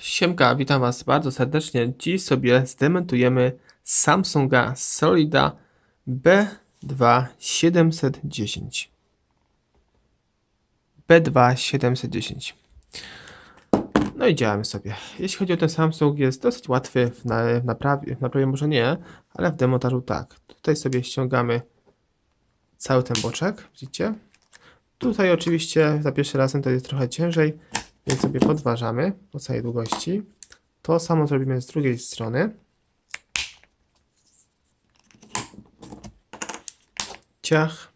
Siemka, witam Was bardzo serdecznie. Dziś sobie zdemontujemy Samsunga Solida B2710. B2710. No i działamy sobie. Jeśli chodzi o ten Samsung, jest dosyć łatwy w naprawie może nie, ale w demontażu tak. Tutaj sobie ściągamy cały ten boczek, widzicie? Tutaj oczywiście za pierwszym razem to jest trochę ciężej, więc sobie podważamy po całej długości. To samo zrobimy z drugiej strony. Ciach.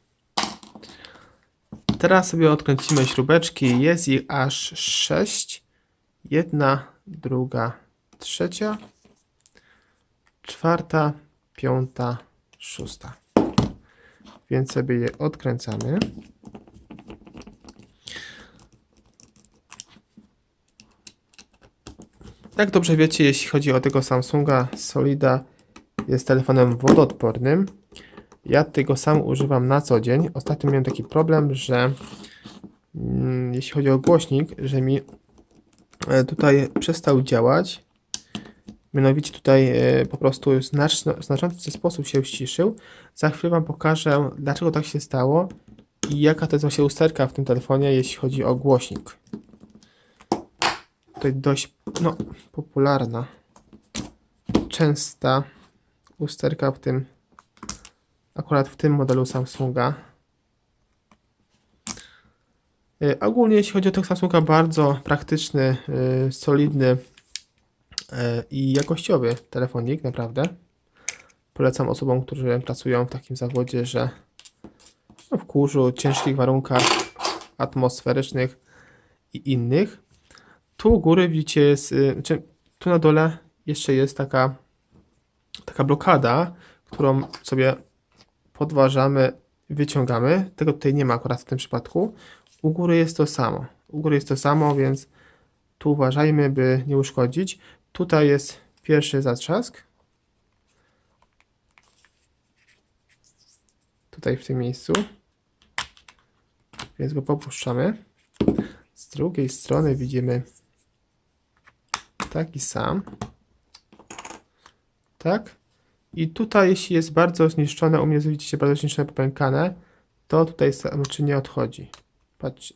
Teraz sobie odkręcimy śrubeczki. Jest ich aż 6. Jedna, druga, trzecia, czwarta, piąta, szósta. Więc sobie je odkręcamy. Jak dobrze wiecie, jeśli chodzi o tego Samsunga Solida, jest telefonem wodoodpornym. Ja tego sam używam na co dzień. Ostatnio miałem taki problem, że jeśli chodzi o głośnik, że mi tutaj przestał działać. Mianowicie tutaj po prostu znaczący sposób się ściszył. Za chwilę Wam pokażę, dlaczego tak się stało i jaka to jest właśnie usterka w tym telefonie, jeśli chodzi o głośnik. Tutaj dość popularna, częsta usterka akurat w tym modelu Samsunga. Ogólnie jeśli chodzi o tego Samsunga, bardzo praktyczny, solidny i jakościowy telefonik, naprawdę. Polecam osobom, którzy pracują w takim zawodzie, że w kurzu, ciężkich warunkach atmosferycznych i innych. Tu u góry widzicie jest, tu na dole jeszcze jest taka blokada, którą sobie podważamy, wyciągamy. Tego tutaj nie ma akurat w tym przypadku. U góry jest to samo. U góry jest to samo, więc tu uważajmy, by nie uszkodzić. Tutaj jest pierwszy zatrzask. Tutaj w tym miejscu. Więc go popuszczamy. Z drugiej strony widzimy taki sam. Tak. I tutaj, jeśli jest bardzo zniszczone, u mnie widzicie bardzo zniszczone, popękane, to tutaj nie odchodzi.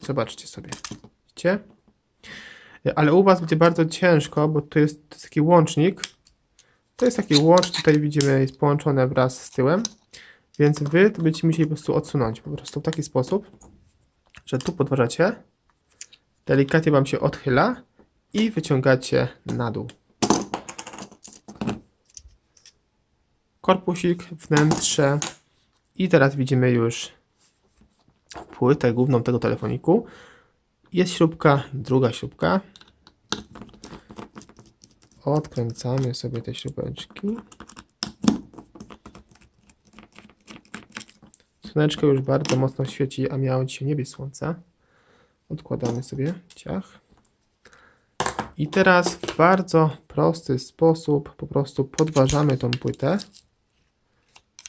Zobaczcie sobie. Widzicie? Ale u Was będzie bardzo ciężko, bo to jest taki łącznik. To jest taki łącz, tutaj widzimy, jest połączone wraz z tyłem. Więc Wy to będziecie musieli po prostu odsunąć. Po prostu w taki sposób, że tu podważacie. Delikatnie Wam się odchyla i wyciągacie na dół. Korpusik, wnętrze i teraz widzimy już płytę główną tego telefoniku. Jest śrubka, druga śrubka. Odkręcamy sobie te śrubeczki. Słoneczko już bardzo mocno świeci, a miało dzisiaj nie być słońca. Odkładamy sobie ciach. I teraz w bardzo prosty sposób po prostu podważamy tą płytę.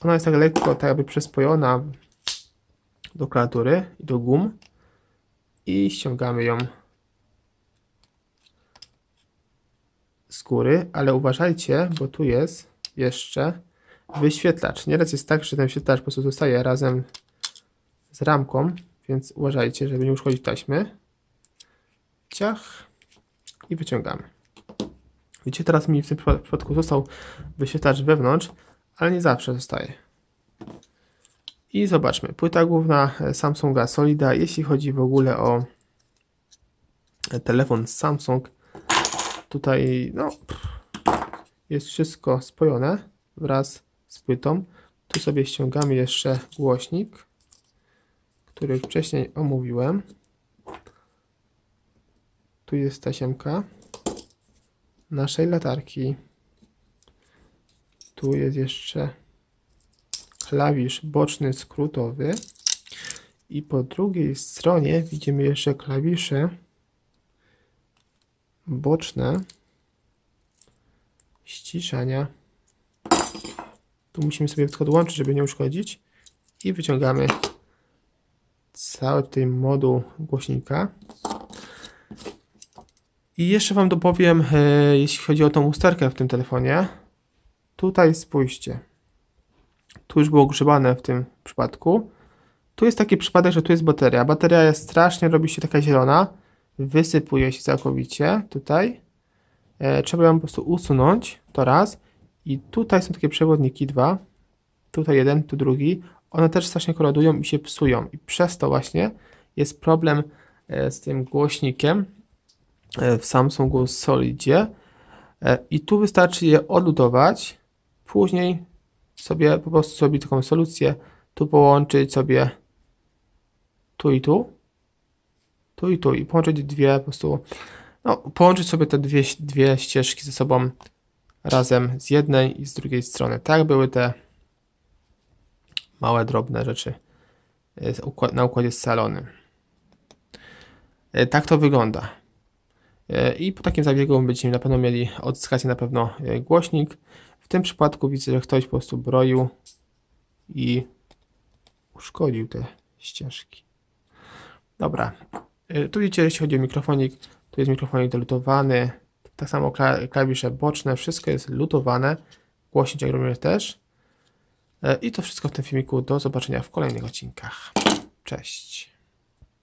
Ona jest tak lekko, tak jakby przespojona do klawiatury i do gum. I ściągamy ją z góry, ale uważajcie, bo tu jest jeszcze wyświetlacz. Nieraz jest tak, że ten wyświetlacz po prostu zostaje razem z ramką, więc uważajcie, żeby nie uszkodzić taśmy. Ciach i wyciągamy. Widzicie, teraz mi w tym przypadku został wyświetlacz wewnątrz, ale nie zawsze zostaje. I zobaczmy, płyta główna Samsunga Solida. Jeśli chodzi w ogóle o telefon Samsung, tutaj jest wszystko spojone wraz z płytą. Tu sobie ściągamy jeszcze głośnik, który wcześniej omówiłem. Tu jest tasiemka naszej latarki. Tu jest jeszcze klawisz boczny skrótowy. I po drugiej stronie widzimy jeszcze klawisze boczne ściszania. Tu musimy sobie wszystko odłączyć, żeby nie uszkodzić. I wyciągamy cały ten moduł głośnika. I jeszcze Wam dopowiem, jeśli chodzi o tą usterkę w tym telefonie. Tutaj spójrzcie. Tu już było grzebane w tym przypadku. Tu jest taki przypadek, że tu jest bateria. Bateria jest strasznie, robi się taka zielona. Wysypuje się całkowicie tutaj. Trzeba ją po prostu usunąć, to raz. I tutaj są takie przewodniki, dwa. Tutaj jeden, tu drugi. One też strasznie korodują i się psują. I przez to właśnie jest problem z tym głośnikiem w Samsungu Solidzie. I tu wystarczy je odlutować. Później sobie po prostu zrobić taką solucję. Tu połączyć sobie tu i tu. Tu i tu. I połączyć dwie po prostu. No, połączyć sobie te dwie ścieżki ze sobą razem z jednej i z drugiej strony. Tak były te małe, drobne rzeczy na układzie scalonym. Tak to wygląda. I po takim zabiegu będziemy na pewno mieli odzyskać na pewno głośnik. W tym przypadku widzę, że ktoś po prostu broił i uszkodził te ścieżki. Dobra. Tu widzicie, jeśli chodzi o mikrofonik, tu jest mikrofonik dolutowany. Tak samo klawisze boczne, wszystko jest lutowane. Głośnik jak również też. I to wszystko w tym filmiku. Do zobaczenia w kolejnych odcinkach. Cześć.